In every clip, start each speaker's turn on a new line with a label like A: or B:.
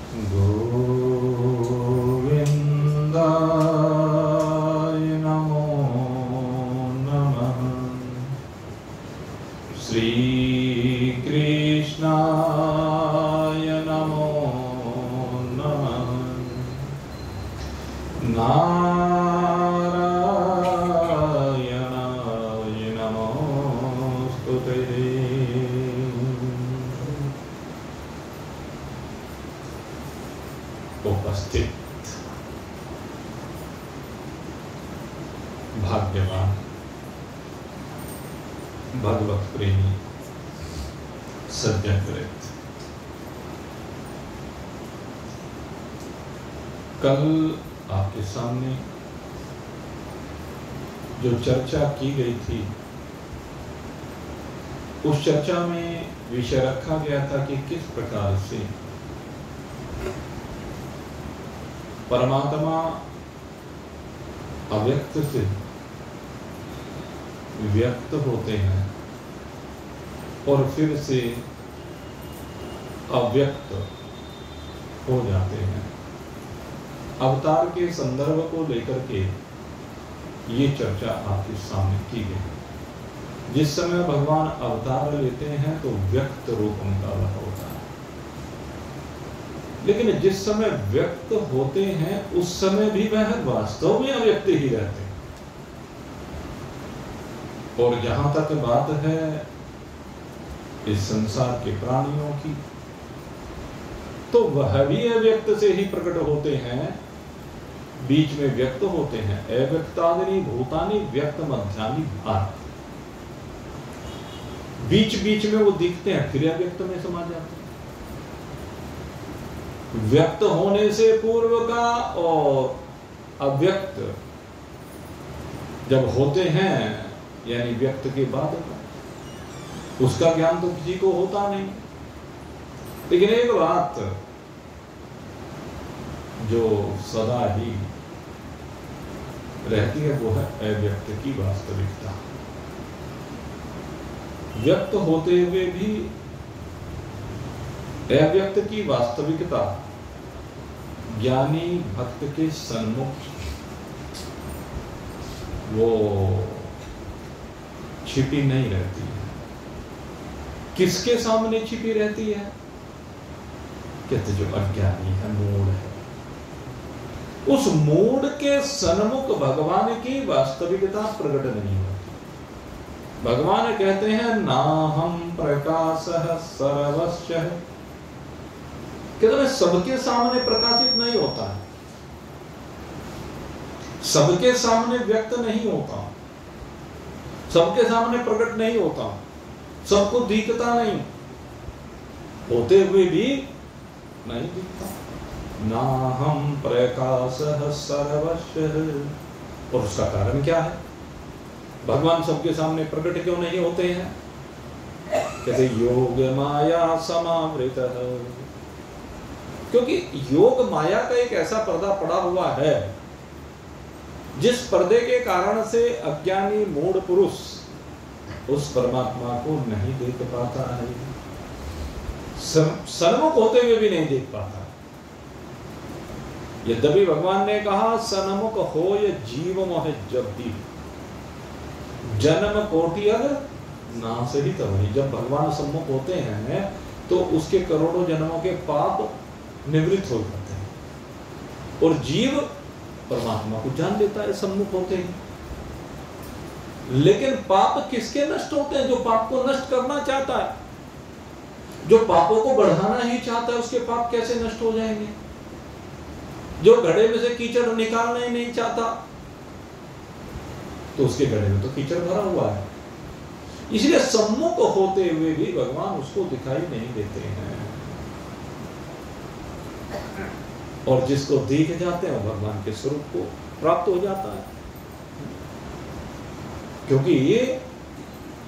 A: गोविन्दाय नमो नमः। श्रीकृष्णाय नमो नमः। नारायणाय नमोस्तुते। उपस्थित भाग्यवान भगवत प्रेमी सज्जन वृत्त, कल आपके सामने जो चर्चा की गई थी, उस चर्चा में विषय रखा गया था कि किस प्रकार से परमात्मा अव्यक्त से व्यक्त होते हैं और फिर से अव्यक्त हो जाते हैं। अवतार के संदर्भ को लेकर के ये चर्चा आपके सामने की गई। जिस समय भगवान अवतार लेते हैं तो व्यक्त रूप उनका वह होता है, लेकिन जिस समय व्यक्त होते हैं उस समय भी वह वास्तव में अव्यक्त ही रहते हैं। और जहां तक बात है इस संसार के प्राणियों की, तो वह भी अव्यक्त से ही प्रकट होते हैं, बीच में व्यक्त होते हैं। अव्यक्तादि भूतानि व्यक्त मध्यानि भात, बीच बीच में वो दिखते हैं फिर अव्यक्त में समा जाते हैं। व्यक्त होने से पूर्व का और अव्यक्त जब होते हैं, यानी व्यक्त के बाद का, उसका ज्ञान तो किसी को होता नहीं। लेकिन एक बात जो सदा ही रहती है वो है अव्यक्त की वास्तविकता। व्यक्त होते हुए भी अव्यक्त की वास्तविकता ज्ञानी भक्त के सन्मुख वो छिपी नहीं रहती है। किसके सामने छिपी रहती है? कहते जो अज्ञानी है, मूढ़ है, उस मूढ़ के सन्मुख भगवान की वास्तविकता प्रकट नहीं होती। भगवान कहते हैं नाहं प्रकाशः सर्वस्य, कहते मैं सबके सामने प्रकाशित नहीं होता है, सबके सामने व्यक्त नहीं होता, सबके सामने प्रकट नहीं होता, सबको दिखता नहीं, होते हुए भी नहीं दिखता। नाहं प्रकाशः सर्वस्य। और उसका कारण क्या है? भगवान सबके सामने प्रकट क्यों नहीं होते हैं? कहते योग माया समावृतः, क्योंकि योग माया का एक ऐसा पर्दा पड़ा हुआ है जिस पर्दे के कारण से अज्ञानी मूढ़ पुरुष उस परमात्मा को नहीं देख पाता है, सन्मुख होते हुए भी नहीं देख पाता। यद्यपि भगवान ने कहा सन्मुख हो ये जीव मोह जब भी जन्म कोटि अगर ना से ही तब ही। जब भगवान सम्मुख होते हैं तो उसके करोड़ों जन्मों के पाप निवृत्त हो जाते हैं और जीव परमात्मा को जान लेता है सम्मुख होते हैं। लेकिन पाप किसके नष्ट होते हैं? जो पाप को नष्ट करना चाहता है, जो पापों को बढ़ाना ही चाहता है, उसके पाप कैसे नष्ट हो जाएंगे? जो घड़े में से कीचड़ निकालना ही नहीं चाहता तो उसके घड़े में तो कीचड़ भरा हुआ है। इसलिए सम्मुख होते हुए भी भगवान उसको दिखाई नहीं देते हैं, और जिसको देख जाते हैं भगवान के स्वरूप को प्राप्त हो जाता है। क्योंकि ये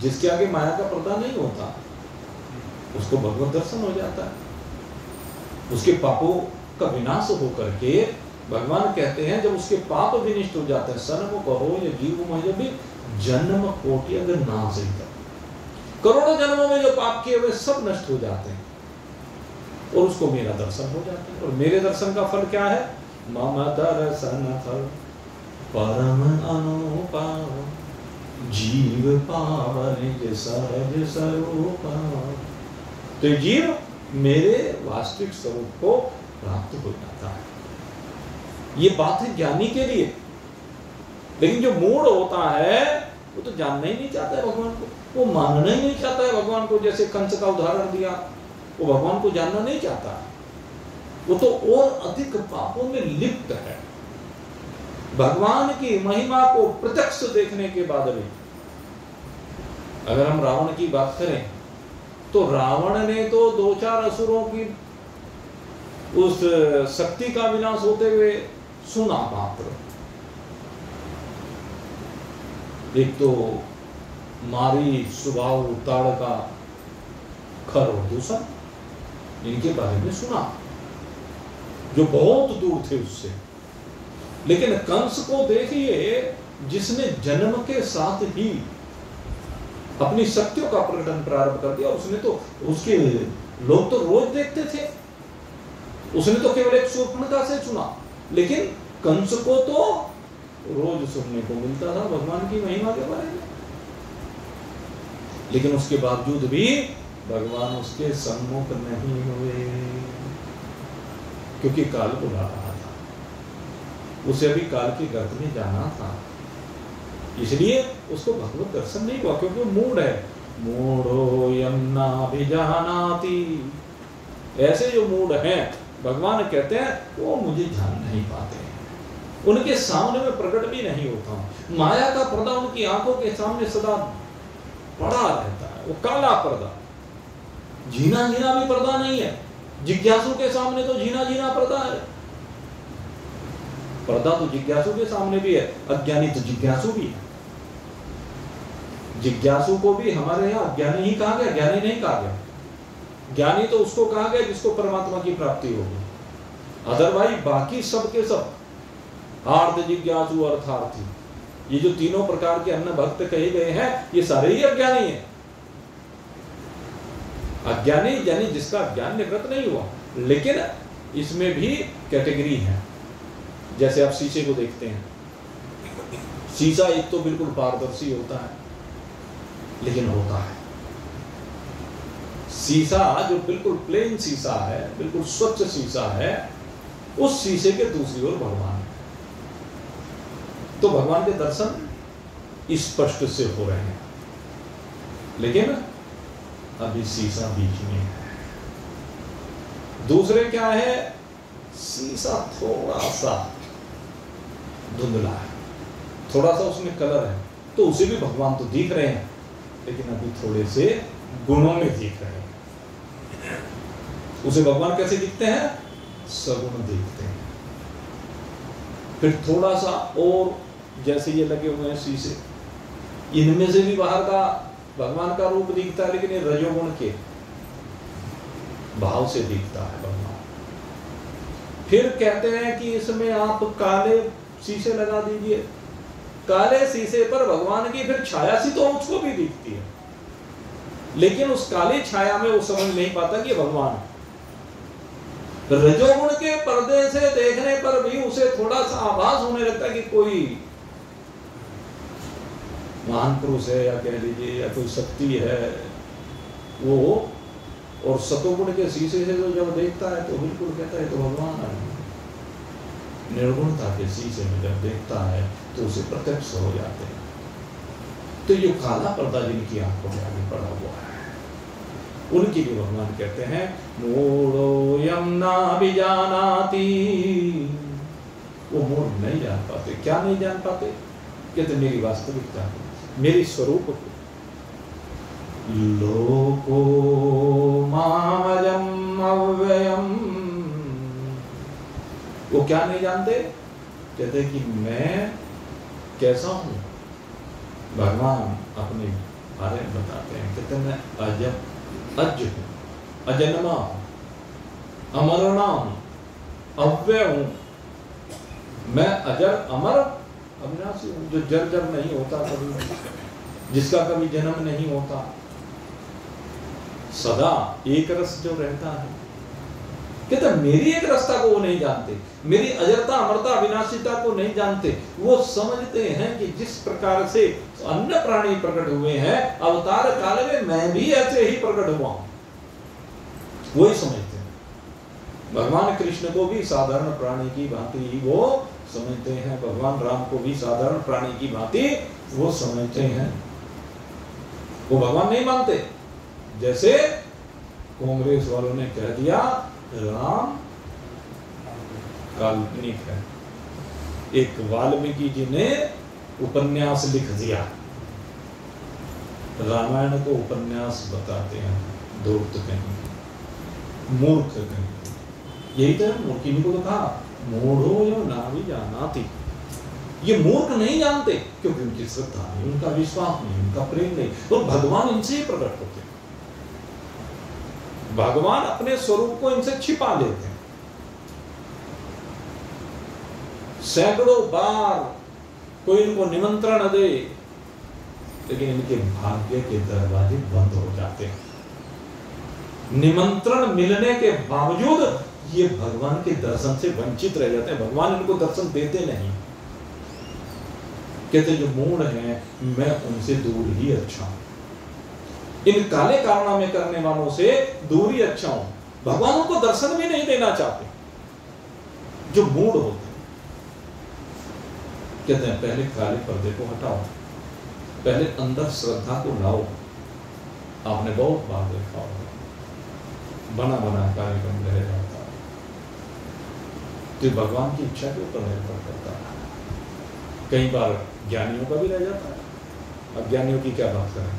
A: जिसके आगे माया का पर्दा नहीं होता उसको भगवत दर्शन हो जाता है, उसके पापों का विनाश होकर के भगवान कहते हैं जब उसके पाप विनिष्ट हो जाते हैं, सन्मुख हो ये जीव मोह भी जन्म कोटि अगर नाश, करोड़ों जन्मों में जो पाप किए हुए सब नष्ट हो जाते हैं। और उसको मेरा दर्शन हो जाता है। और मेरे दर्शन का फल क्या है? मम दर्शन फल परम अनुपम, जीव पावन निज सहज स्वरूप। तो जीव मेरे वास्तविक स्वरूप को प्राप्त हो जाता है। ये बात है ज्ञानी के लिए। लेकिन जो मूढ़ होता है वो तो जानना ही नहीं चाहता है भगवान को, वो मानना ही नहीं चाहता है भगवान को। जैसे कंस का उदाहरण दिया, वो भगवान को जानना नहीं चाहता, वो तो और अधिक पापों में लिप्त है। भगवान की महिमा को प्रत्यक्ष देखने के बाद भी, अगर हम रावण की बात करें तो रावण ने तो 2-4 असुरों की उस शक्ति का विनाश होते हुए सुना मात्र। एक तो मारी, सुबाहु, ताड़का, खर और दूषण, इनके बारे में सुना जो बहुत दूर थे उससे। लेकिन कंस को देखिए, जिसने जन्म के साथ ही अपनी शक्तियों का प्रकटन प्रारंभ कर दिया। उसने तो, उसके लोग तो रोज देखते थे, उसने तो केवल एक शूर्पणखा से सुना। लेकिन कंस को तो रोज सुनने को मिलता था भगवान की महिमा के बारे में। लेकिन उसके बावजूद भी भगवान उसके सम्मुख नहीं हुए, क्योंकि काल बुला रहा था, उसे अभी काल के गर्त में जाना था। इसलिए उसको भगवत दर्शन नहीं हुआ, क्योंकि वो मूढ़ है। मूढ़ो यम नाभिजानाति, ऐसे जो मूढ़ हैं भगवान कहते हैं वो मुझे जान नहीं पाते हैं, उनके सामने में प्रकट भी नहीं होता हूं। माया का पर्दा उनकी आंखों के सामने सदा पड़ा रहता है, वो काला पर्दा, जीना जीना भी पर्दा नहीं है। जिज्ञासु के सामने तो जीना जीना पर्दा है। पर्दा तो जिज्ञासु के सामने भी है, अज्ञानी तो जिज्ञासु भी है। जिज्ञासु को भी हमारे यहाँ अज्ञानी ही कहा गया, ज्ञानी नहीं कहा गया। ज्ञानी तो उसको कहा गया जिसको परमात्मा की प्राप्ति होगी। अदरवाइज बाकी सब के सब आर्थ जिज्ञासु अर्थार्थी, ये जो तीनों प्रकार के अन्य भक्त कहे गए हैं, ये सारे ही अज्ञानी हैं। अज्ञानी यानी जिसका ज्ञान निवृत्त नहीं हुआ। लेकिन इसमें भी कैटेगरी है। जैसे आप शीशे को देखते हैं, शीशा एक तो बिल्कुल पारदर्शी होता है, लेकिन होता है शीशा जो बिल्कुल प्लेन शीशा है, बिल्कुल स्वच्छ शीशा है, उस शीशे के दूसरी ओर भगवान है। तो भगवान के दर्शन स्पष्ट से हो रहे हैं, लेकिन अभी शीशा बीच में है। दूसरे क्या है, शीशा थोड़ा सा धुंधला है, थोड़ा सा उसमें कलर है, तो उसे भी भगवान तो दिख रहे हैं, लेकिन अभी थोड़े से गुणों में दिख रहे हैं। उसे भगवान कैसे दिखते हैं? सगुण दिखते हैं। फिर थोड़ा सा और, जैसे ये लगे हुए हैं शीशे, इनमें से भी बाहर का भगवान का रूप दिखता है, लेकिन ये रजोगुण के भाव से दिखता है भगवान। फिर कहते हैं कि इसमें आप काले शीशे लगा दीजिए, काले शीशे पर भगवान की फिर छाया सी तो उसको भी दिखती है, लेकिन उस काली छाया में वो समझ नहीं पाता कि भगवान है। रजोगुण के पर्दे से देखने पर भी उसे थोड़ा सा आभास होने लगता है कि कोई महान पुरुष है, या कह लीजिए या कोई शक्ति है वो। और सतोगुण के शीशे से तो जब देखता है तो बिल्कुल कहता है तो भगवान है। निर्गुणता के शीशे में जब देखता है तो उसे प्रत्यक्ष हो जाते हैं। तो ये काला पर्दा जिनकी आंखों में आगे पड़ा हुआ है, उनके लिए भगवान कहते हैं मूढ़ो यम नाभिजानाति। वो मूढ़ नहीं जान पाते। क्या नहीं जान पाते? कहते मेरी वास्तविकता को, मेरी स्वरूप को। लोको मामजम अव्ययम। वो क्या नहीं जानते? कहते कि मैं कैसा हूं। भगवान अपने बारे में बताते हैं, कहते मैं अज हूं, अजन्मा हूं, अमरना हूं, अव्यय हूं। मैं अजर, अमर, अविनाशी हूं, जो जर जर नहीं होता कभी, जिसका कभी जन्म नहीं होता, सदा एक रस जो रहता है, कहते मेरी एक रास्ता को वो नहीं जानते, मेरी अजरता अमरता अविनाशिता को नहीं जानते। वो समझते हैं कि जिस प्रकार से अन्य प्राणी प्रकट हुए हैं अवतार काल में मैं भी ऐसे ही प्रकट हुआ हूं, वही समझते हैं। भगवान कृष्ण को भी साधारण प्राणी की भांति ही वो समझते हैं, भगवान राम को भी साधारण प्राणी की भांति वो समझते हैं। वो भगवान नहीं मानते। जैसे कांग्रेस वालों ने कह दिया राम काल्पनिक है, एक वाल्मीकि जी ने उपन्यास लिख दिया, रामायण को उपन्यास बताते हैं, धूर्त कहेंगे, मूर्ख कहेंगे। यही तो मूर्खी को तो कहा मूढ़ो यो नाभि जानाति, ये मूर्ख नहीं जानते क्योंकि उनकी श्रद्धा नहीं, उनका विश्वास नहीं, उनका प्रेम नहीं। तो भगवान इनसे ही प्रकट होते हैं, भगवान अपने स्वरूप को इनसे छिपा लेते हैं। सैकड़ों बार कोई इनको निमंत्रण दे, लेकिन इनके भाग्य के दरवाजे बंद हो जाते हैं। निमंत्रण मिलने के बावजूद ये भगवान के दर्शन से वंचित रह जाते हैं, भगवान इनको दर्शन देते नहीं। कहते जो मूढ़ हैं मैं उनसे दूर ही अच्छा हूं, इन काले कारनामे करने वालों से दूर ही अच्छा हूं। भगवान उनको दर्शन भी नहीं देना चाहते जो मूढ़ होते हैं। कहते हैं पहले काले पर्दे को हटाओ, पहले अंदर श्रद्धा को लाओ। आपने बहुत बार देखा होगा बना बना कार्यक्रम रह जाता है, तो भगवान की इच्छा के ऊपर निर्भर करता है। कई बार ज्ञानियों का भी रह जाता है, अज्ञानियों की क्या बात करें,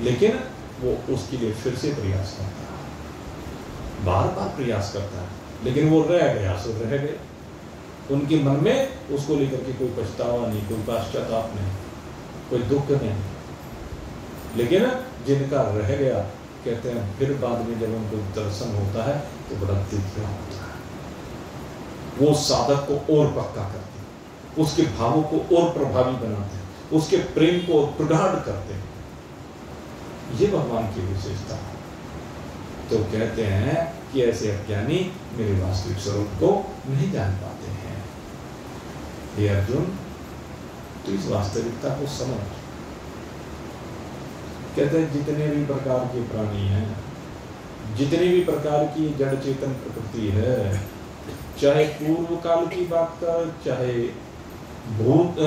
A: लेकिन वो उसके लिए फिर से प्रयास करता है, बार बार प्रयास करता है, लेकिन वो रह गया सो रह गया। उनके मन में उसको लेकर के कोई पछतावा नहीं, कोई पश्चाताप नहीं, कोई दुख नहीं। लेकिन जिनका रह गया कहते हैं फिर बाद में जब उनको दर्शन होता है तो बड़ा दिव्य होता है, वो साधक को और पक्का करते हैं, उसके भावों को और प्रभावी बनाते हैं, उसके प्रेम को और प्रगाढ़ करते हैं। ये भगवान की विशेषता है। तो कहते हैं कि ऐसे अज्ञानी मेरे वास्तविक स्वरूप को नहीं जान पाते हैं। हे अर्जुन, तो इस वास्तविकता को समझ। कहते हैं जितने भी प्रकार के प्राणी हैं, जितनी भी प्रकार की जड़ चेतन प्रकृति है, चाहे पूर्व काल की बात कर, चाहे भूत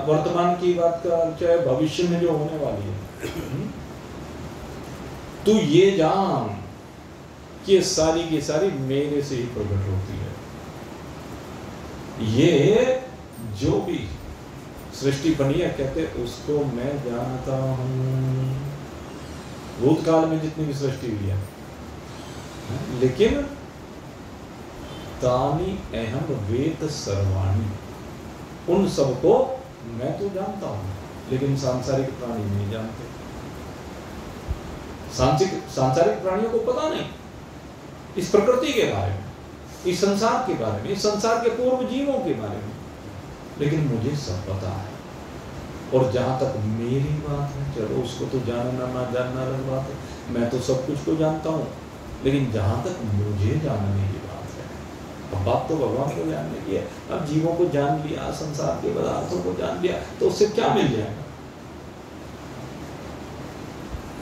A: वर्तमान की बात कर, चाहे भविष्य में जो होने वाली है, तू ये जान कि ये सारी की सारी मेरे से ही प्रकट होती है। ये जो भी सृष्टि बनी है कहते उसको मैं जानता हूं। भूतकाल में जितनी भी सृष्टि हुई है, लेकिन तानी अहम वेद सर्वाणी, उन सबको मैं तो जानता हूं, लेकिन सांसारिक प्राणी नहीं जानते। सांसारिक प्राणियों को पता नहीं इस प्रकृति के बारे में, इस संसार के बारे में, इस संसार के पूर्व जीवों के बारे में, लेकिन मुझे सब पता है। और जहां तक मेरी बात है, चलो उसको तो जानना ना जानना अलग बात है, मैं तो सब कुछ को जानता हूं, लेकिन जहां तक मुझे जानने की बात है, अब बात तो भगवान को जानने की है। अब जीवों को जान लिया, संसार के पदार्थों को जान लिया, तो उससे क्या मिल जाएगा?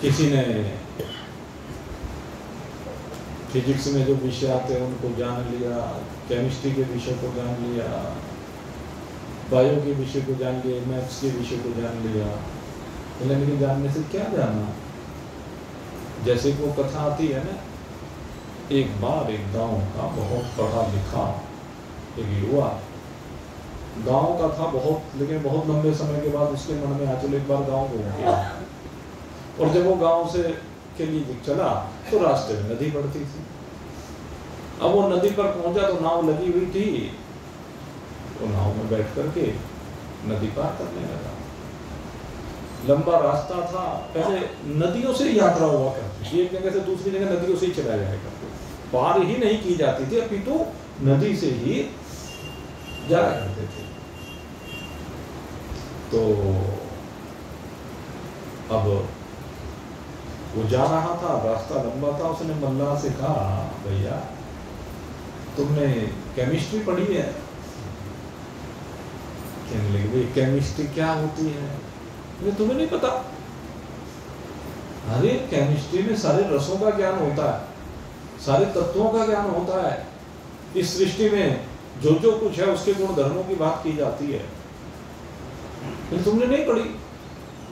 A: किसी ने फिजिक्स में जो विषय आते हैं उनको जान लिया, केमिस्ट्री के विषय को जान लिया, बायो के विषय को जान लिया, मैथ्स के विषय को जान लिया, लेकिन जानने से क्या जाना? जैसे वो कथा आती है ना, एक बार एक गांव का बहुत पढ़ा लिखा एक युवा, गांव का था बहुत, लेकिन बहुत लंबे समय के बाद उसके मन में आ चलो एक बार गांव घूम गया। और जब वो गांव से के लिए चला तो रास्ते में नदी पड़ती थी। अब वो नदी पर पहुंचा तो नाव लगी हुई थी, वो नाव में बैठ करके नदी पार करने लगा। लंबा रास्ता था, पहले नदियों से यात्रा हुआ करती थी, एक जगह से दूसरी जगह नदियों से ही चला जाया करते, पार ही नहीं की जाती थी, अभी तो नदी से ही जाया करते थे। तो अब वो जा रहा था, रास्ता लंबा था, उसने मल्लाह से कहा, भैया तुमने केमिस्ट्री पढ़ी है? कहने लगे, भाई केमिस्ट्री क्या होती है? तुम्हें नहीं पता? अरे केमिस्ट्री में सारे रसों का ज्ञान होता है, सारे तत्वों का ज्ञान होता है। इस सृष्टि में जो जो कुछ है उसके गुण धर्मों की बात की जाती है। फिर तुमने नहीं पढ़ी?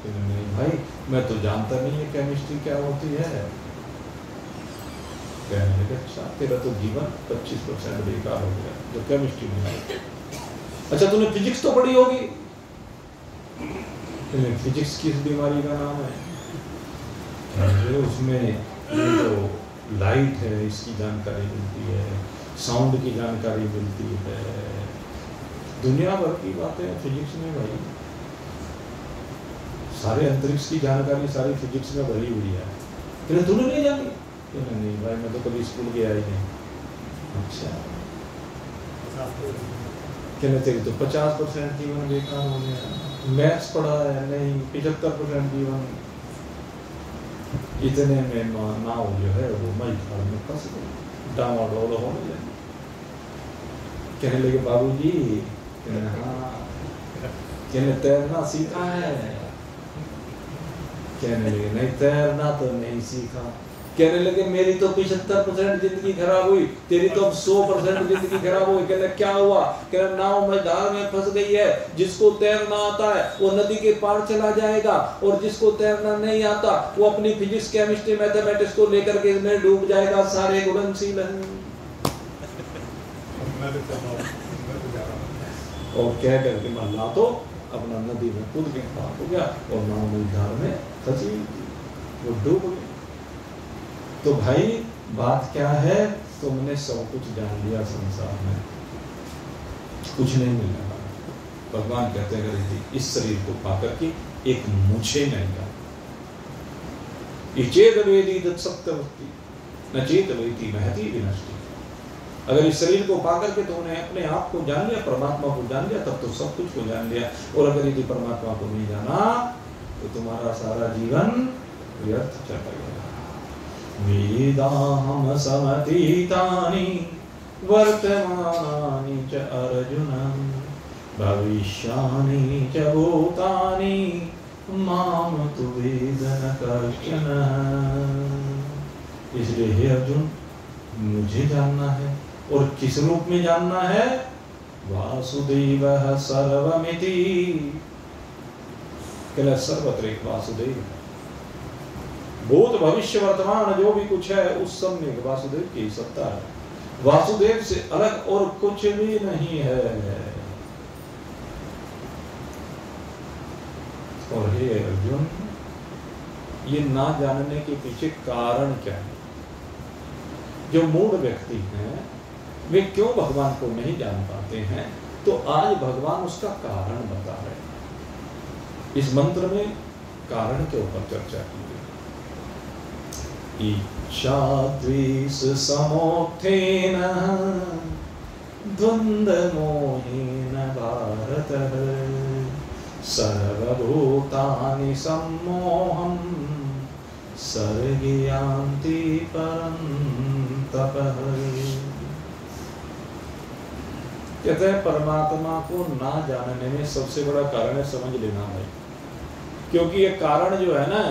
A: नहीं भाई, मैं तो जानता नहीं है केमिस्ट्री क्या होती है। कहने लगे, अच्छा तेरा तो जीवन 25% बेकार हो गया जो केमिस्ट्री में है। अच्छा तूने फिजिक्स तो पढ़ी होगी? फिजिक्स किस बीमारी का नाम है? उसमें जो लाइट है इसकी जानकारी मिलती है, साउंड की जानकारी मिलती है, दुनिया भर की बातें फिजिक्स में भाई। सारे अंतरिक्ष की जानकारी सारी फिजिक्स में भरी हुई है। फिर तूने नहीं जानी? नहीं भाई, मैं तो कभी स्कूल गया ही नहीं। अच्छा कहने तेरी तो 50% जीवन बेकार हो गया। मैथ्स पढ़ा है? नहीं, 75% जीवन। इतने में नाव जो है वो मझधार में फंस गई, डामाडोल होने लगी। कहने लगे, बाबूजी, हाँ, कहने तैरना सीखा है? कहने लगे, नहीं तैरना तो नहीं सीखा। कहने लगे, मेरी तो 75% जिंदगी खराब हुई, तेरी तो अब 100% जिंदगी खराब हुई। कहने क्या हुआ? कहने नाव मझधार में फंस गई है, जिसको तैरना आता है वो नदी के पार चला जाएगा, और जिसको तैरना नहीं आता वो अपनी फिजिक्स केमिस्ट्री मैथमेटिक्स को लेकर के इसमें डूब जाएगा। सारे गुणनशील हैं। और कह करके मल्लाह तो अपना नदी में कूद के पार हो गया और नाव मझधार में फंसी, वो डूब गई। तो भाई बात क्या है? तुमने सब कुछ जान लिया संसार में, कुछ नहीं मिलने वाला। भगवान कहते हैं अगर इस शरीर को पाकर के एक मुझे नहीं जाना, चेत वेदी दत्सप्तवती न चेत वेदी महती विनष्टि। अगर इस शरीर को पाकर के तुमने अपने आप को जान लिया, परमात्मा को जान लिया, तब तो सब कुछ को जान लिया। और अगर यदि परमात्मा को नहीं जाना तो तुम्हारा सारा जीवन व्यर्थ चला गया। वेदाहम समतीतानि वर्तमानानि च अर्जुन भविष्यानि च भूतानि माम तु वेद न कश्चन। इसलिए हे अर्जुन, मुझे जानना है। और किस रूप में जानना है? वासुदेवः सर्वमिति। कहला सर्वत्र एक वासुदेव, भूत भविष्य वर्तमान जो भी कुछ है उस सब में वासुदेव की सत्ता है। वासुदेव से अलग और कुछ भी नहीं है। और हे अर्जुन, ये ना जानने के पीछे कारण क्या है? जो मूढ़ व्यक्ति हैं वे क्यों भगवान को नहीं जान पाते हैं? तो आज भगवान उसका कारण बता रहे हैं। इस मंत्र में कारण के ऊपर चर्चा की गई। इच्छा द्वेष समोत्थेन द्वंद्व मोहेन भारत सर्वभूतानि सम्मोहम् सर्गे यान्ति परं तपः। कहते हैं परमात्मा को ना जानने में सबसे बड़ा कारण है, समझ लेना भाई। क्योंकि ये कारण जो है ना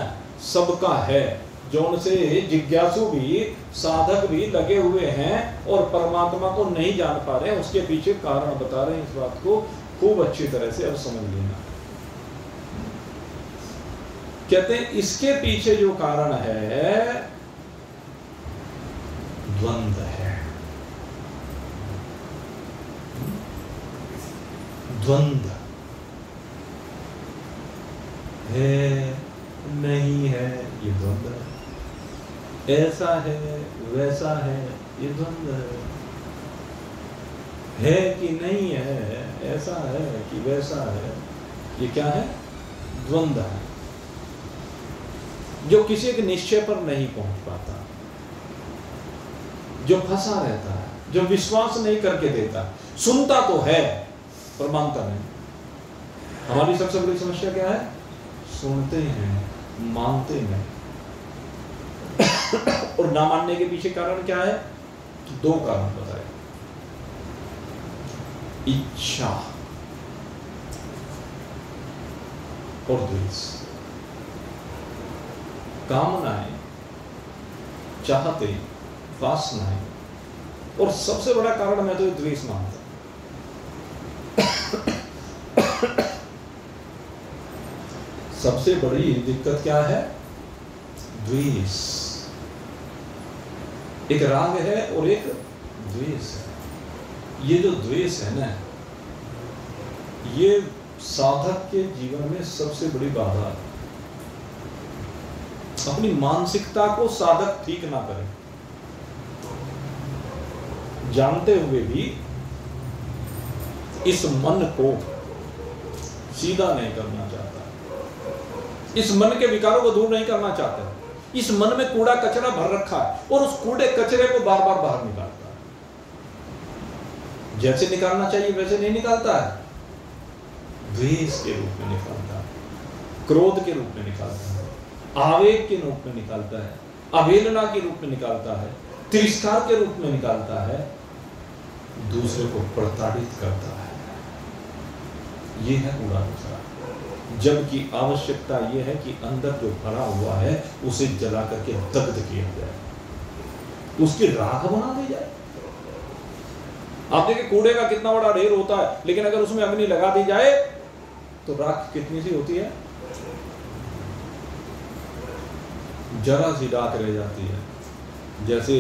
A: सबका है, जो उनसे जिज्ञासु भी साधक भी लगे हुए हैं और परमात्मा को नहीं जान पा रहे हैं, उसके पीछे कारण बता रहे हैं। इस बात को खूब अच्छी तरह से अब समझ लेना। कहते हैं इसके पीछे जो कारण है द्वंद्व है। द्वंद्व है नहीं है, ये द्वंद्व है। ऐसा है वैसा है, ये द्वंद्व है कि नहीं है, ऐसा है कि वैसा है, ये क्या है? द्वंद्व है। जो किसी एक निश्चय पर नहीं पहुंच पाता, जो फंसा रहता है, जो विश्वास नहीं करके देता, सुनता तो है पर मानता नहीं। हमारी सबसे बड़ी समस्या क्या है? सुनते हैं, मानते नहीं। और ना मानने के पीछे कारण क्या है? तो 2 कारण बताए, इच्छा और द्वेष। कामनाएं, चाहते, वासनाएं, और सबसे बड़ा कारण मैं तो द्वेष मानता हूं। सबसे बड़ी दिक्कत क्या है? द्वेष। एक राग है और एक द्वेष है। ये जो द्वेष है ना, ये साधक के जीवन में सबसे बड़ी बाधा है। अपनी मानसिकता को साधक ठीक ना करे, जानते हुए भी इस मन को सीधा नहीं करना चाहता, इस मन के विकारों को दूर नहीं करना चाहता, इस मन में कूड़ा कचरा भर रखा है और उस कूड़े कचरे को बार बार बाहर निकालता है। जैसे निकालना चाहिए वैसे नहीं निकालता है, द्वेष के रूप में निकालता है, क्रोध के रूप में निकालता है, आवेग के रूप में निकालता है, अवहेलना के रूप में निकालता है, तिरस्कार के रूप में निकालता है, दूसरे को प्रताड़ित करता है। ये है कूड़ा कचरा। जबकि आवश्यकता यह है कि अंदर जो भरा हुआ है उसे जला करके दग्ध किया जाए, उसकी राख बना दी जाए। आप देखिए कूड़े का कितना बड़ा ढेर होता है, लेकिन अगर उसमें अग्नि लगा दी जाए तो राख कितनी सी होती है? जरा सी राख रह जाती है। जैसे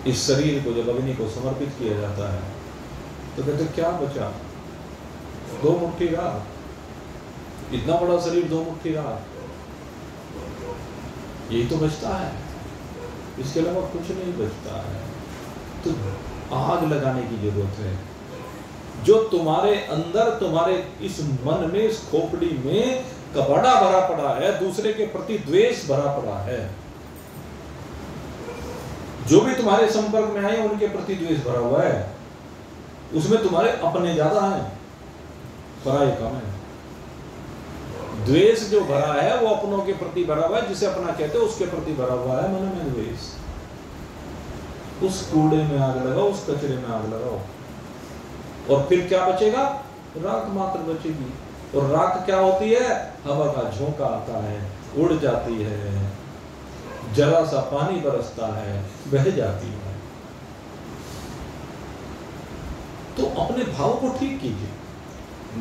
A: इस शरीर को जब अग्नि को समर्पित किया जाता है तो कहते क्या बचा? 2 मुट्ठी राख। इतना बड़ा शरीर 2 मुट्ठी राख, यही तो बचता है, इसके अलावा कुछ नहीं बचता है। तो आग लगाने की जरूरत है। जो तुम्हारे अंदर, तुम्हारे इस मन में, इस खोपड़ी में कपड़ा भरा पड़ा है, दूसरे के प्रति द्वेष भरा पड़ा है, जो भी तुम्हारे संपर्क में आए उनके प्रति द्वेष भरा हुआ है, उसमें तुम्हारे अपने ज्यादा हैं, पराये कम है। द्वेष जो भरा है वो अपनों के प्रति भरा हुआ है, जिसे अपना कहते हैं उसके प्रति भरा हुआ है मन में द्वेष। उस कूड़े में आग लगाओ, उस कचरे में आग लगाओ, और फिर क्या बचेगा? राख मात्र बचेगी। और राख क्या होती है? हवा का झोंका आता है, उड़ जाती है, जरा सा पानी बरसता है, बह जाती है। तो अपने भाव को ठीक कीजिए,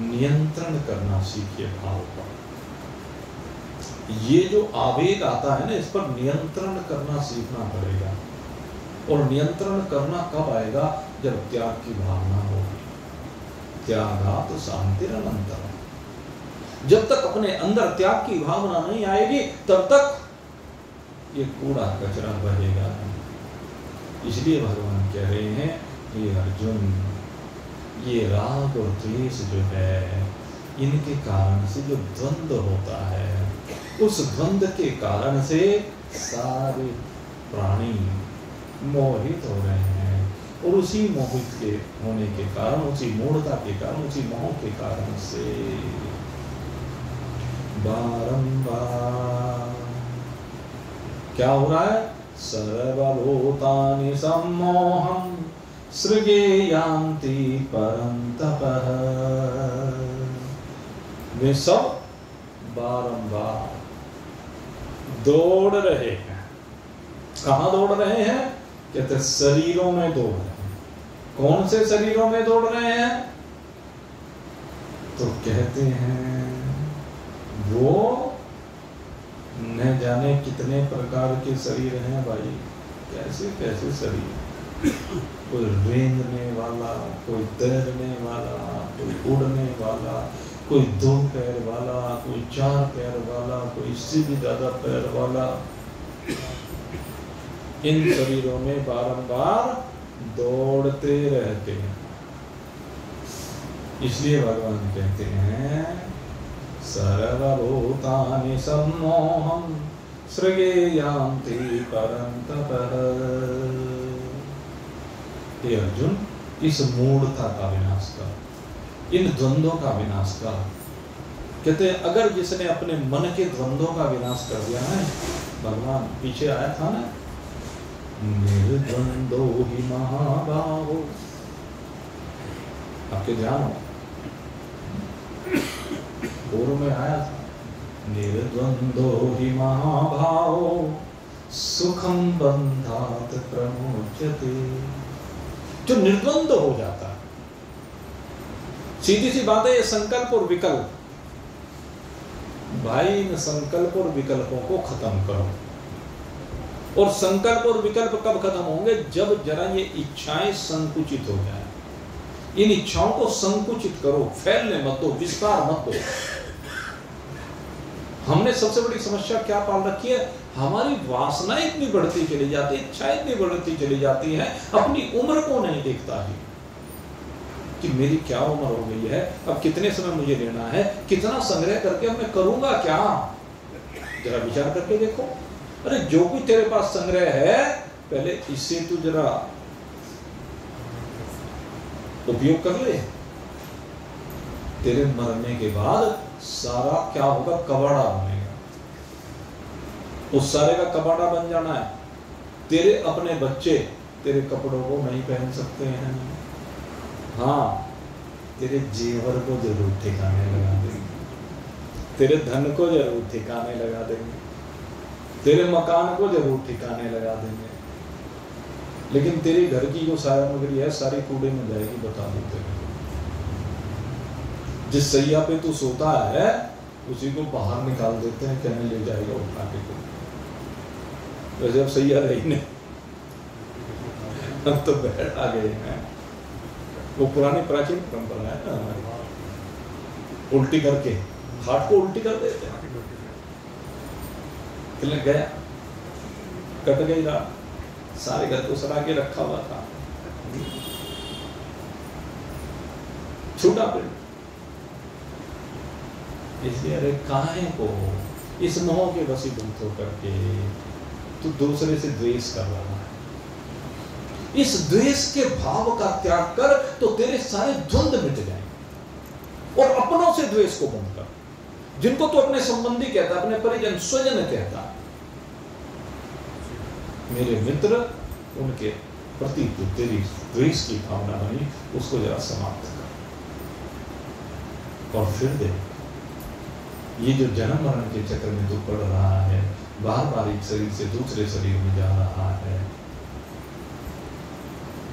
A: नियंत्रण करना सीखिए भाव पर। ये जो आवेग आता है ना, इस पर नियंत्रण करना सीखना पड़ेगा। और नियंत्रण करना कब आएगा? जब त्याग की भावना होगी। त्यागात शांतिरनंतरम। जब तक अपने अंदर त्याग की भावना नहीं आएगी तब तक ये कूड़ा कचरा बहेगा। इसलिए भगवान कह रहे हैं, ये अर्जुन, ये राग और द्वेष जो है, इनके कारण से जो द्वंद्व होता है, उस द्वंद्व के कारण से सारे प्राणी मोहित हो रहे हैं। और उसी मोहित के होने के कारण, उसी मूढ़ता के कारण, उसी मोह के कारण से बारंबार क्या हो रहा है? सर्वभूतानि सम्मोहं सृगेयान्ति परन्तपः। वे सब बारंबार दौड़ रहे हैं। कहां दौड़ रहे हैं? कहते शरीरों में दौड़ रहे हैं। कौन से शरीरों में दौड़ रहे हैं? तो कहते हैं वो न जाने कितने प्रकार के शरीर हैं भाई, कैसे कैसे शरीर। कोई रेंगने वाला, कोई तैरने वाला, कोई उड़ने वाला, कोई 2 पैर वाला, कोई 4 पैर वाला, कोई इससे भी ज्यादा पैर वाला। इन शरीरों में बारंबार दौड़ते रहते हैं। इसलिए भगवान कहते हैं, सर्वभूतानि सम्मोहं सृगेयान्ति परन्तपः। हे अर्जुन, इस मूढ़ता का विनाश कर, इन द्वंद्वों का विनाश कर। कहते हैं अगर जिसने अपने मन के द्वंद्वों का विनाश कर दिया है, भगवान पीछे आया था ना, निर्द्वंदो ही महाबाहो, आपके ध्यान हो, पूर्व में आया था, निर्द्वंदो ही महाभावो सुखम बंधात प्रमोच्यते। जो निर्द्वंद हो जाता है, सीधी सी बात है, ये संकल्प और विकल्प, भाई इन संकल्प और विकल्पों को खत्म करो। और संकल्प और विकल्प कब खत्म होंगे? जब जरा ये इच्छाएं संकुचित हो जाए। इन इच्छाओं को संकुचित करो, फैलने मत दो, विस्तार मत दो। हमने सबसे बड़ी समस्या क्या पाल रखी है? हमारी वासना इतनी बढ़ती चली जाती है, इच्छा इतनी बढ़ती चली जाती है, अपनी उम्र को नहीं देखता है कि मेरी क्या उम्र हो गई है, अब कितने समय मुझे लेना है, कितना संग्रह करके अब मैं करूंगा क्या। जरा विचार करके देखो, अरे जो कुछ तेरे पास संग्रह है, पहले इससे तू जरा उपयोग कर ले। तेरे मरने के बाद सारा क्या होगा? कबाड़ा बनेगा। उस सारे का कबाड़ा बन जाना है। तेरे अपने बच्चे तेरे कपड़ों को नहीं पहन सकते हैं, हाँ तेरे जेवर को जरूर ठिकाने लगा देंगे, तेरे धन को जरूर ठिकाने लगा देंगे, तेरे मकान को जरूर ठिकाने लगा देंगे, लेकिन तेरी घर की जो सामग्री है सारी कूड़े में जाएगी, बता देते हैं। जिस सैया पे तू सोता है उसी को बाहर निकाल देते हैं, कहने ले जाएगा उठा के को। वैसे अब सैया रही नहीं, अब तो बैठ आ गए हैं। वो पुरानी प्राचीन परंपरा है ना हमारी, उल्टी करके खाट को उल्टी कर देते हैं। गया, कट गई रात, सारे घर को सरा के रखा हुआ था, छूटा पिंड। इसलिए अरे काहे को इस मोह के वशीभूत होकर के तू दूसरे से द्वेष कर रहा है। इस द्वेष के भाव का त्याग कर तो तेरे सारे द्वंद मिट जाएंगे। और अपनों से द्वेष को बंद कर, जिनको तू अपने संबंधी कहता, अपने परिजन स्वजन कहता, मेरे मित्र, उनके प्रति तो तेरी द्वेष की भावना बनी, उसको जरा समाप्त कर। और फिर दे, ये जो जन्म मरण के चक्र में तू पड़ रहा है, बार बार एक शरीर से दूसरे शरीर में जा रहा है,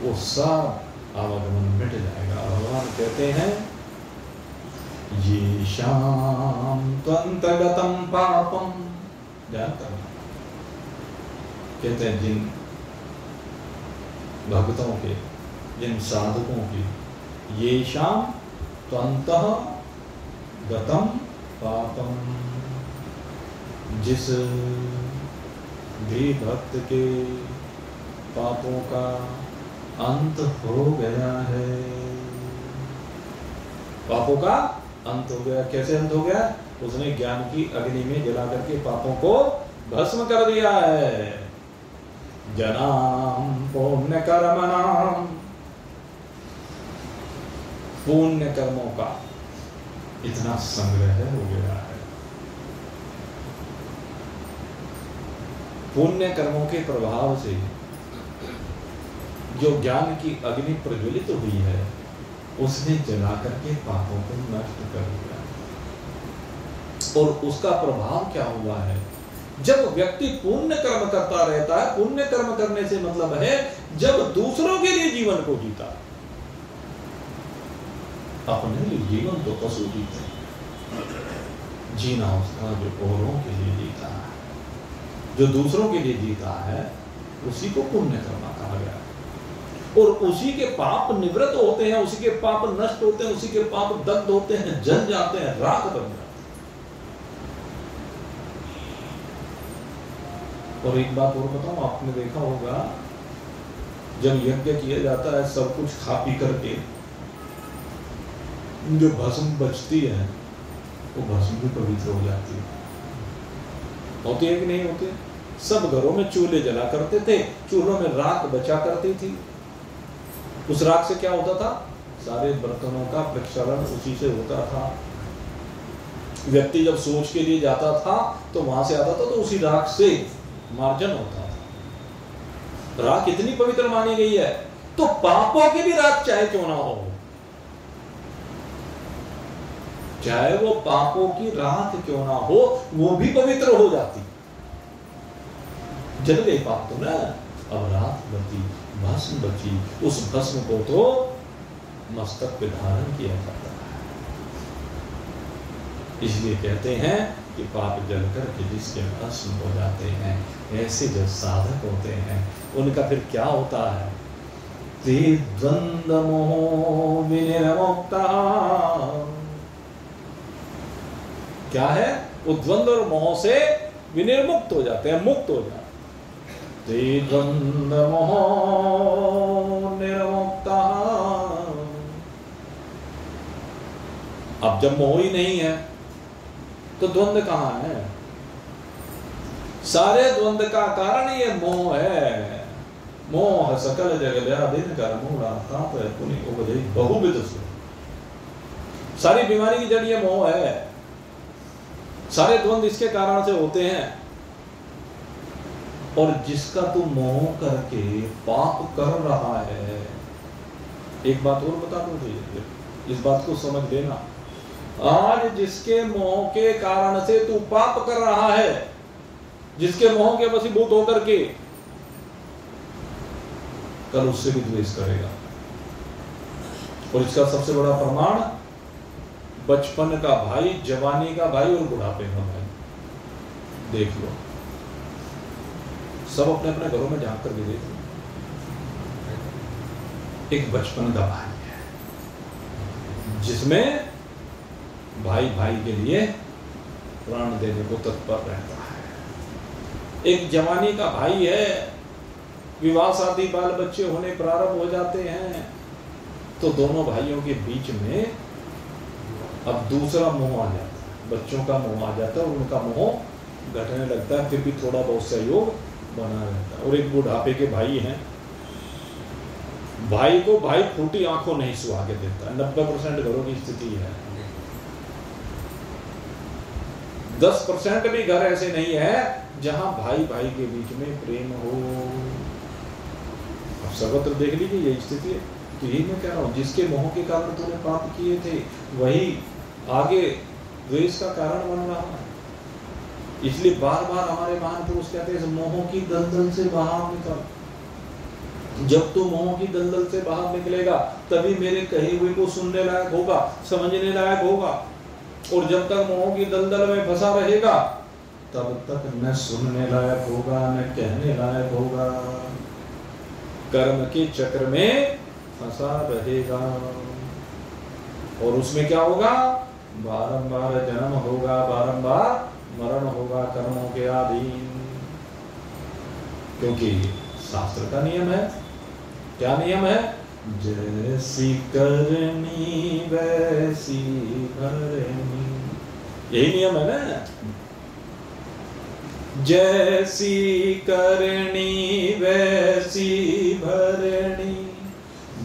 A: वो सब आवागमन मिट जाएगा। भगवान कहते हैं ये शाम त्वंतगतम पापम, ध्यान करना, कहते हैं जिन भक्तों के, जिन साधकों की, ये शाम त्वंतः गतम पापम, जिस भी भक्त के पापों का अंत हो गया है। पापों का अंत हो गया, कैसे अंत हो गया? उसने ज्ञान की अग्नि में जला करके पापों को भस्म कर दिया है। जनाम पुण्य कर्मणाम, पुण्य कर्मों का इतना संग्रह हो गया है। पुण्य कर्मों के प्रभाव से जो ज्ञान की अग्नि प्रज्वलित हुई है, उसने जला करके पापों को नष्ट कर दिया। और उसका प्रभाव क्या हुआ है? जब व्यक्ति पुण्य कर्म करता रहता है, पुण्य कर्म करने से मतलब है जब दूसरों के लिए जीवन को जीता, अपने लिए जीवन तो पशु जीते, जीना उसका जो औरों के लिए जीता है, जो दूसरों के लिए जीता है, उसी को पुण्य कर्म कहा गया है। और उसी के पाप निवृत्त होते हैं, उसी के पाप नष्ट होते हैं, उसी के पाप दग्ध होते हैं, जल जाते हैं, राख बन जाते हैं। और एक बात और बताऊं, आपने देखा होगा जब यज्ञ किया जाता है, सब कुछ खा पी करके जो भस्म बचती है, वो भस्म भी पवित्र हो जाती है। होती है कि नहीं होती? सब घरों में चूल्हे जला करते थे, चूल्हों में राख बचा करती थी। उस राख से क्या होता था? सारे बर्तनों का प्रक्षालन उसी से होता था। व्यक्ति जब सोच के लिए जाता था तो वहां से आता था, तो उसी राख से मार्जन होता था। राख इतनी पवित्र मानी गई है, तो पापों की भी राख चाहे क्यों ना हो, चाहे वो पापों की राख क्यों ना हो, वो भी पवित्र हो जाती। जल गए पाप तो ना, अब राख बची, भस्म बची, उस भस्म को तो मस्तक पे धारण किया जाता है। इसलिए कहते हैं कि पाप जल करके जिसके भस्म हो जाते हैं, ऐसे जो साधक होते हैं उनका फिर क्या होता है? ते द्वंद्व मोह विनिर्मुक्ता। क्या है? वो द्वंद्व और मोह से विनिर्मुक्त हो जाते हैं, मुक्त हो जाते हैं। ते द्वंद्व मोह निर्मुक्ता। अब जब मोह ही नहीं है तो द्वंद्व कहां है? सारे द्वंद्व का कारण ये मोह है। मोह सकल जगत दिन कर मूला ताप है पुनि उपदेश बहुविध से। सारी बीमारी की जड़ ये मोह है। सारे द्वंद्व इसके कारण से होते हैं। और जिसका तू मोह करके पाप कर रहा है, एक बात और बता दूं तुझे, इस बात को समझ लेना। आज जिसके मोह के कारण से तू पाप कर रहा है, जिसके मोह के वशीभूत होकर के, कल उससे भी द्वेष करेगा। और इसका सबसे बड़ा प्रमाण बचपन का भाई, जवानी का भाई और बुढ़ापे का भाई। देख लो, सब अपने अपने घरों में झांक करके देख लो। एक बचपन का भाई है जिसमें भाई भाई के लिए प्राण देने को तत्पर रहता है। एक जवानी का भाई है, विवाह शादी बाल बच्चे होने प्रारंभ हो जाते हैं तो दोनों भाइयों के बीच में अब दूसरा मोह आ जाता है, बच्चों का मोह आ जाता है और उनका मोह घटने लगता है। फिर भी थोड़ा बहुत सहयोग बना रहता है। और एक बुढ़ापे के भाई हैं, भाई को भाई फूटी आंखों नहीं सुहा के देता है। 90% घरों की स्थिति है। 10% भी घर ऐसे नहीं है जहां भाई भाई के बीच में प्रेम हो। अब सर्वत्र देख लीजिए यही स्थिति है। तो यही मैं कह रहा हूं, जिसके मोह के कारण तूने पाप किए थे वही आगे द्वेष का कारण बन रहा है। इसलिए बार बार हमारे महान पुरुष कहते हैं, मोह की दलदल से बाहर निकल। जब तू मोह की दलदल से बाहर निकलेगा तभी मेरे कहे हुए को सुनने लायक होगा, समझने लायक होगा। और जब तक मोह की दलदल में फंसा रहेगा तब तक न सुनने लायक होगा न कहने लायक होगा। कर्म के चक्र में फंसा रहेगा और उसमें क्या होगा? बारंबार जन्म होगा, बारंबार मरण होगा कर्मों के अधीन। क्योंकि शास्त्र का नियम है। क्या नियम है? जैसी करनी वैसी भरनी। यही नियम है ना। जैसी करनी वैसी भरनी,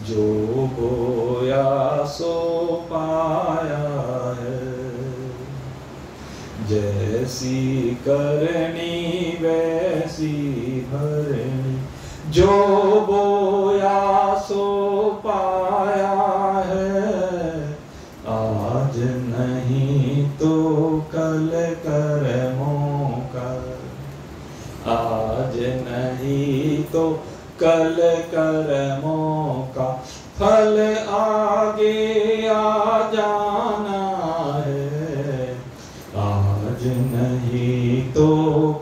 A: जो बोया सो पाया है। जैसी करनी वैसी भरनी, जो बोया सो पाया है। आज नहीं तो कल कर्मों का, आज नहीं तो कल कर्मों का फल आगे आ जाना है। आज नहीं तो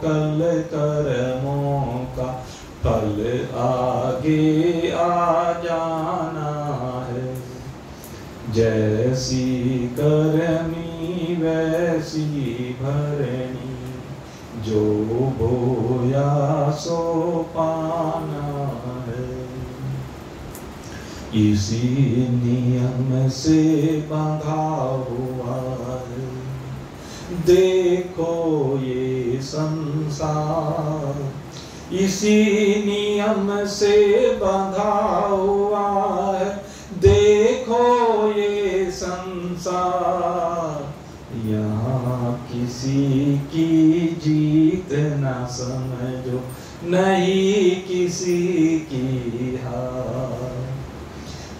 A: कल कर्मों का फल आगे आ जाना है। जैसी करनी वैसी भरनी, जो बोया सो पाना है। इसी नियम से बंधा हुआ है देखो ये संसार। इसी नियम से बंधा हुआ है देखो ये संसार। यहाँ किसी की जीत न समझो, नहीं किसी की हार,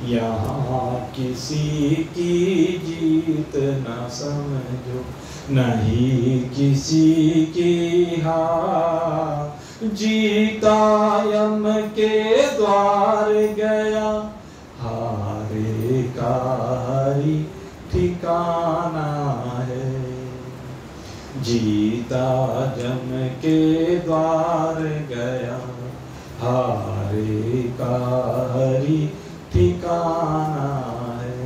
A: यहाँ किसी की जीत न समझो, नहीं किसी की हार। जीता यम के द्वार गया, हारे का हरि ठिकाना है। जीता जम के द्वार गया, हारे का हरि ठिकाना है।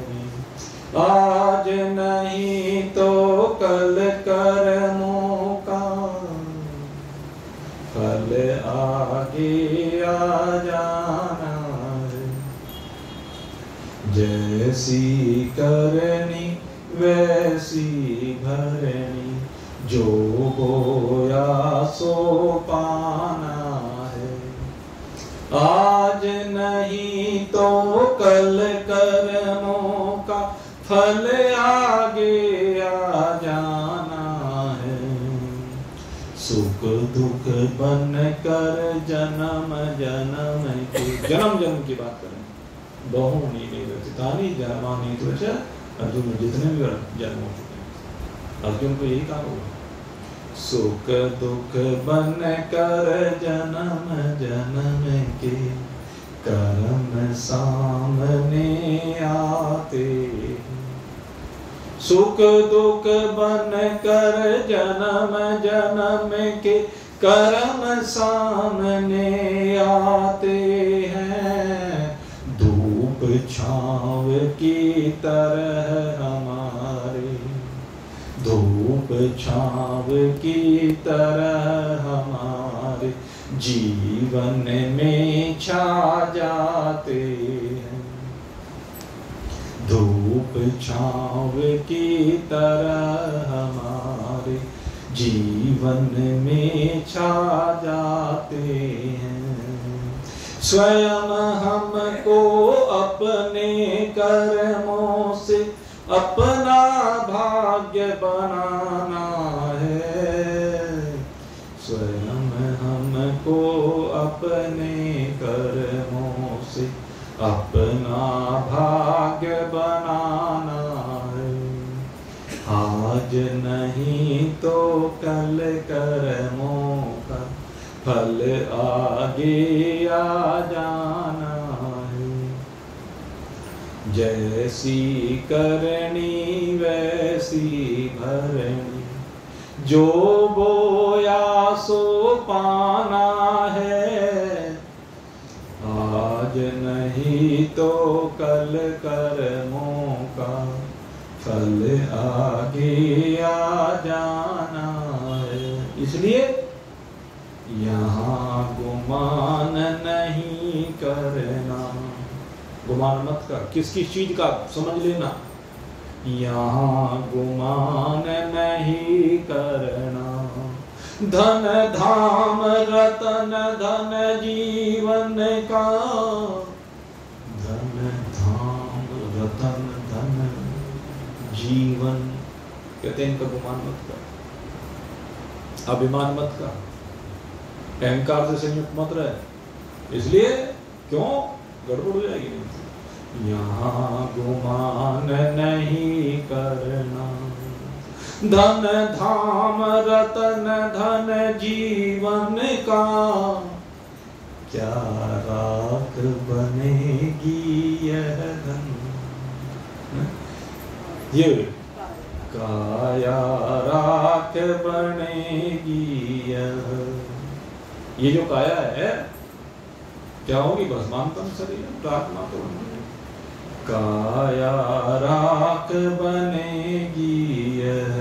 A: आज नहीं तो कल कर्मों का फल आगे आ जाना है। जैसी करनी वैसी भरनी, जो बोया सो पाना है। आज नहीं तो कल कर्मों का फल आगे आ जाना है। सुख दुख बन कर जन्म जन्म की, जन्म जन्म की बात करें, बहुनी निर्वचितानि जन्मानि त्वच। अर्जुन में जितने भी जन्म हो चुके हैं, अर्जुन को यही कहा होगा, सुख दुख बन कर जन्म जन्म के कर्म सामने आते। सुख दुख बन कर जन्म जन्म के कर्म सामने आते हैं। धूप छाँव की तरह हमारे, धूप छाँव की तरह हमारे जीवन में छा जाते हैं। धूप छाँव की तरह हमारे जीवन में छा जाते हैं। स्वयं हमको अपने कर्मों से अपना भाग्य बनाना है। स्वयं हमको अपने कर्मों से अपना भाग्य बनाना है। आज नहीं तो कल कर्मों का फल आगे आ जाना है। जैसी करनी वैसी भरनी, जो बोया सो पाना है। आज नहीं तो कल कर्मों का फल आगे आ जाना है। इसलिए यहाँ गुमान नहीं करना। गुमान मत कर, किस किस चीज का समझ लेना। यहाँ गुमान नहीं करना। धन धाम रतन धन जीवन का, धन धाम रतन धन जीवन, कहते हैं इनका गुमान मत कर, अभिमान मत कर, अहंकार से संयुक्त मत रहे। इसलिए क्यों गड़बड़ हो जाएगी। यहाँ गुमान नहीं करना। धन धाम रतन धन जीवन का, क्या राख बनेगी यह धन। ये काया राख बनेगी यह। ये जो काया है क्या होगी, भस्मांतम शरीर, आत्मा तो काया राख बनेगी यह।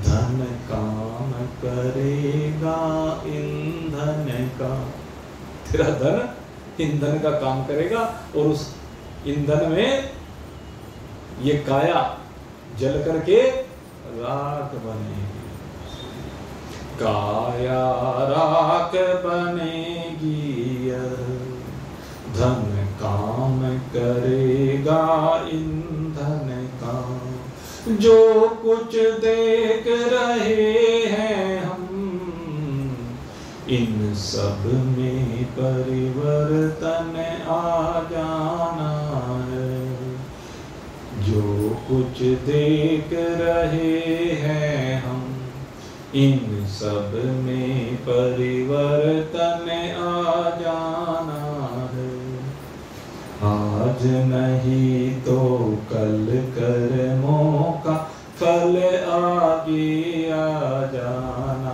A: धन काम करेगा ईंधन का, तेरा धन ईंधन का काम करेगा और उस ईंधन में ये काया जल करके राख बनेगी। काया राख बनेगी यह। धन काम करेगा ईंधन का। जो कुछ देख रहे हैं हम, इन सब में परिवर्तन आ जाना है। जो कुछ देख रहे हैं हम, इन सब में परिवर्तन आ जाना है। आज नहीं तो कल कर्मों का फल आगे आ जाना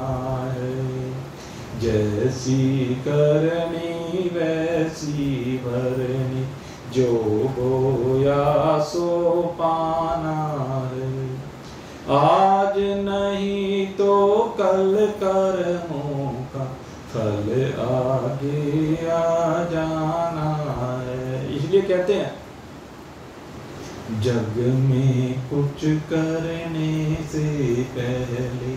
A: है। जैसी करनी वैसी भरनी, जो बोया सो पाना है। आज नहीं तो कल कर्मों का फल आगे आ जाना है। इसलिए कहते हैं जग में कुछ करने से पहले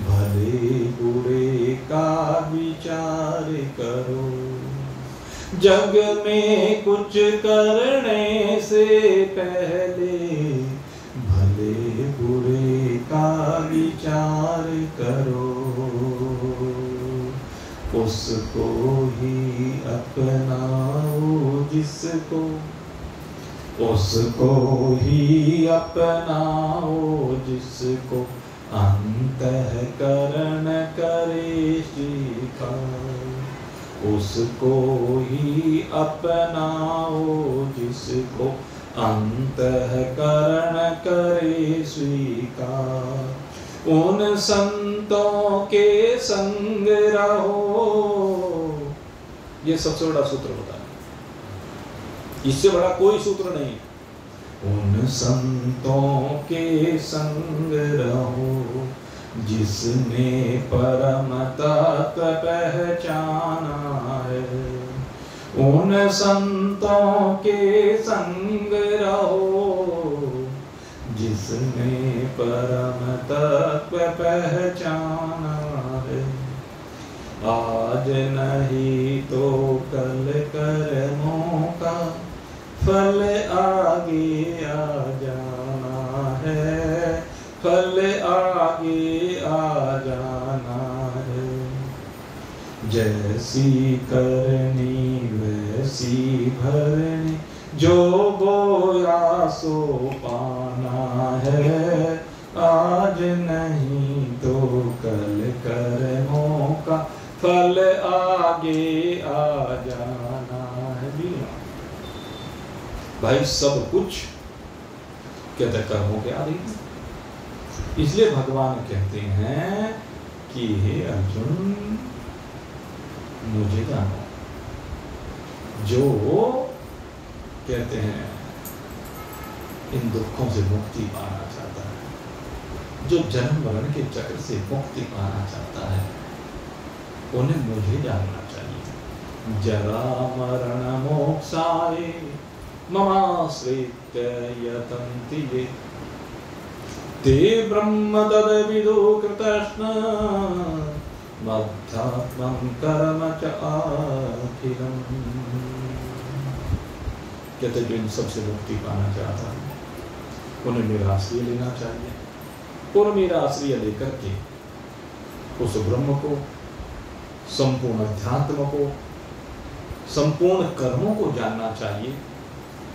A: भले बुरे का विचार करो। जग में कुछ करने से पहले भले बुरे का विचार करो। उसको ही अपनाओ जिसको, उसको ही अपनाओ जिसको अंतःकरण करे स्वीकार। उसको ही अपनाओ जिसको अंतःकरण करे स्वीकार। उन संतों के संग रहो। ये सबसे बड़ा सूत्र होता है, इससे बड़ा कोई सूत्र नहीं। उन संतों के संग रहो जिसने परम तत्व पहचाना है। उन संतों के संग रहो जिसने परम तत्व पहचाना है। आज नहीं तो कल कर्मों का फल आगे आ जाना है। फल आगे आ जाना है। जैसी करनी वैसी भरनी, जो बोया सो पाना है। आज नहीं तो कल कर्मों का फल आगे आ जाना है। भाई सब कुछ कहते कर्मों के अधीन। इसलिए भगवान कहते हैं कि हे अर्जुन मुझे जानो। जो कहते हैं इन दुखों से मुक्ति पाना चाहता है, जो जन्म मरण के चक्र से मुक्ति पाना चाहता है, उन्हें मुझे जानना चाहिए। जरा मरण मोक्षाय ममाश्रित्य यतन्ति ये, ते ब्रह्म तद्विदु कृतस्न मध्यात्मं कर्म च अखिलम्। कहते जो इन सबसे मुक्ति पाना चाहता है उन्हें मेरा आश्रय लेना चाहिए और मेरा आश्रय लेकर के उस ब्रह्म को, संपूर्ण अध्यात्म को, संपूर्ण कर्मों को जानना चाहिए।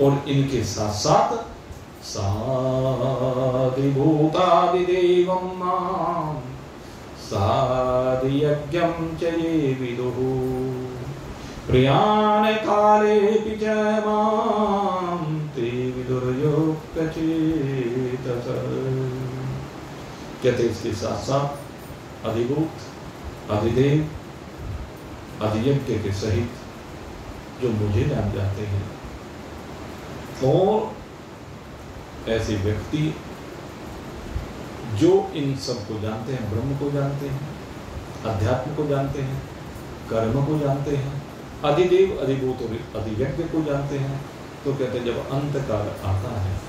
A: और इनके साथ साथ साधिभूतादिदेवं मां साधियज्ञं च ये विदुः प्रयाण कालेऽपि च मां ते विदुर्योगचेतसः। कहते इसके साथ साथ अधिभूत, अधिदेव, अधियज्ञ के सहित जो मुझे जान जाते हैं, और ऐसे व्यक्ति जो इन सब को जानते हैं, ब्रह्म को जानते हैं, अध्यात्म को जानते हैं, कर्म को जानते हैं, अधिदेव, अधिभूत और अधियज्ञ को जानते हैं। तो कहते हैं जब अंत काल आता है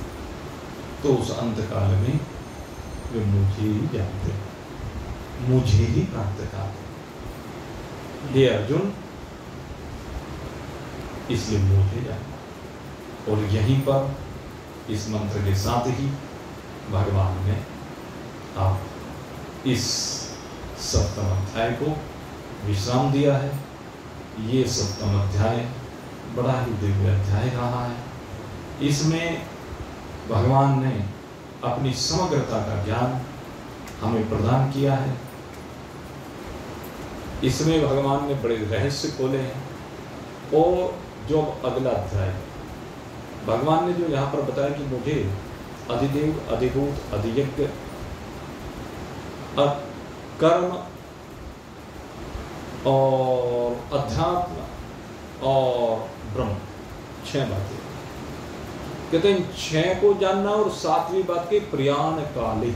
A: तो उस अंत काल में वे मुझे ही जानते हैं, मुझे ही प्राप्त करते। ये अर्जुन इसलिए मुझे जानना। और यहीं पर इस मंत्र के साथ ही भगवान ने आप इस सप्तम अध्याय को विश्राम दिया है। ये 7वां अध्याय बड़ा ही दिव्य अध्याय रहा है। इसमें भगवान ने अपनी समग्रता का ज्ञान हमें प्रदान किया है। इसमें भगवान ने बड़े रहस्य खोले हैं। और जो अगला अध्याय भगवान ने जो यहाँ पर बताया कि मुझे अधिदेव, अधिभूत, अधियज्ञ, कर्म और अध्यात्म और ब्रह्म, 6 बातें कहते हैं। 6 को जानना और 7वीं बात के प्रयाण काले,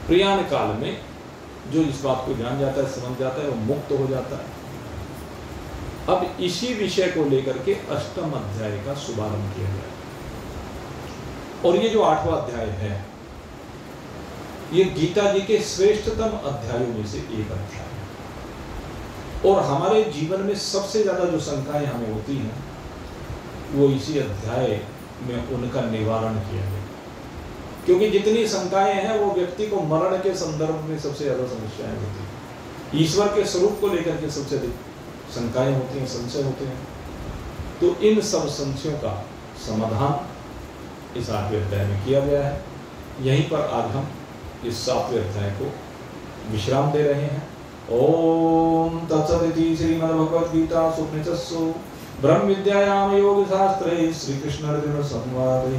A: प्रयाण काल में जो इस बात को जान जाता है, समझ जाता है, वो मुक्त हो जाता है। अब इसी विषय को लेकर के 8वां अध्याय का शुभारंभ किया गया और ये जो 8वां अध्याय है, ये गीता जी के श्रेष्ठतम अध्यायों में से एक अध्याय है। और हमारे जीवन में सबसे ज्यादा जो शंकाएं हमें होती हैं, वो इसी अध्याय में उनका निवारण किया गया। क्योंकि जितनी शंकाएं हैं वो व्यक्ति को मरण के संदर्भ में सबसे ज्यादा समस्याएं होती हैं। ईश्वर के स्वरूप को लेकर के सबसे अधिक शंकाएं होती हैं, संशय होते हैं। तो इन सब संशयों का समाधान इस 8वें अध्याय में किया गया है। यहीं पर आज हम इस 7वें अध्याय को विश्राम दे रहे हैं। ओम तत्सदिति श्रीमद्भगवद्गीता उपनिषत्सु ब्रह्म विद्यायाम योग शास्त्रे श्री कृष्ण अर्जुन संवादे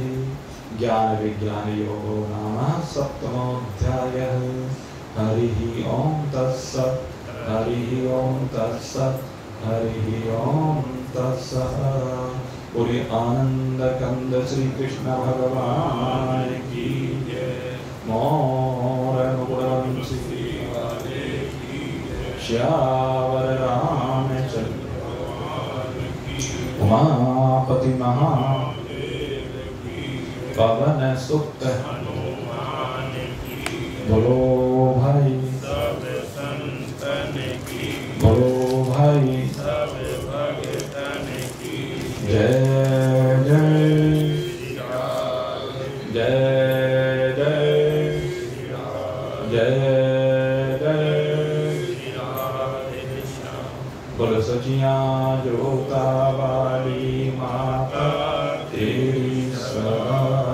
A: ज्ञान विज्ञान योगो नाम 7वाध्यायः। हरि ओम तत्सत्, हरि ओम तत्सत्, हरि ओम तत्सत्। बोले आनंद कंद श्री कृष्ण भगवान की जय। मोर मुकुट श्यावर रामचंद्र उमापति पवन सुत बोलो भाई, बोलो भाई, जय जय जय जय जय बोलो सचिया जोता वाली माता तेरी सहाय।